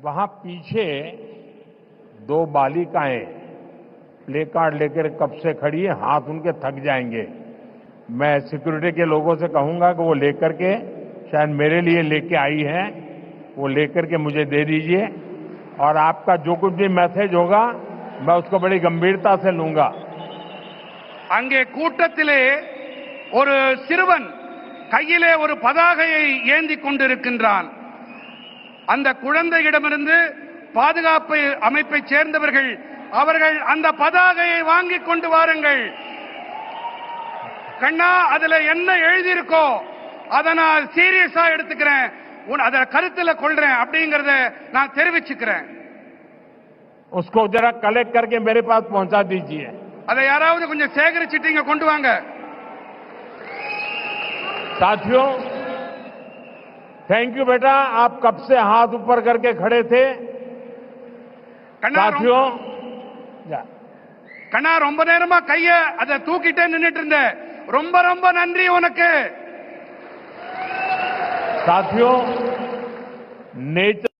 वहां पीछे दो बालिकाएं प्ले कार्ड लेकर कब से खड़ी है, हाथ उनके थक जाएंगे। मैं सिक्योरिटी के लोगों से कहूंगा कि वो लेकर के, शायद मेरे लिए लेके आई है, वो लेकर के मुझे दे दीजिए और आपका जो कुछ भी मैसेज होगा मैं उसको बड़ी गंभीरता से लूंगा। அங்கே கூட்டத்திலே ஒரு சிறுவன் கையிலே ஒரு பதாகையை ஏந்தி கொண்டிருக்கின்றான். அந்த குழந்தையிடமிருந்து பாதுகாப்பு அமைப்பைச் சேர்ந்தவர்கள் அவர்கள் அந்த பதாகையை வாங்கி கொண்டு வாருங்கள். கண்ணா, அதுல என்ன எழுதியிருக்கோ அதை நான் சீரியஸா எடுத்துக்கிறேன், அதை கருத்துல கொள்றேன் அப்படிங்கறத நான் தெரிவிச்சுக்கிறேன். उसको जरा कलेक्ट करके मेरे पास पहुंचा दीजिए. அதை யாராவது கொஞ்சம் சேகரிச்சுட்டு இங்க கொண்டு வாங்க. साथियों, थैंक यू बेटा, आप कब से हाथ ऊपर करके खड़े थे. साथियों, கண்ணா ரொம்ப நேரமா கைய அதை தூக்கிட்டே நின்னுட்டு இருந்த, ரொம்ப ரொம்ப நன்றி உனக்கு. साथियों, नेचर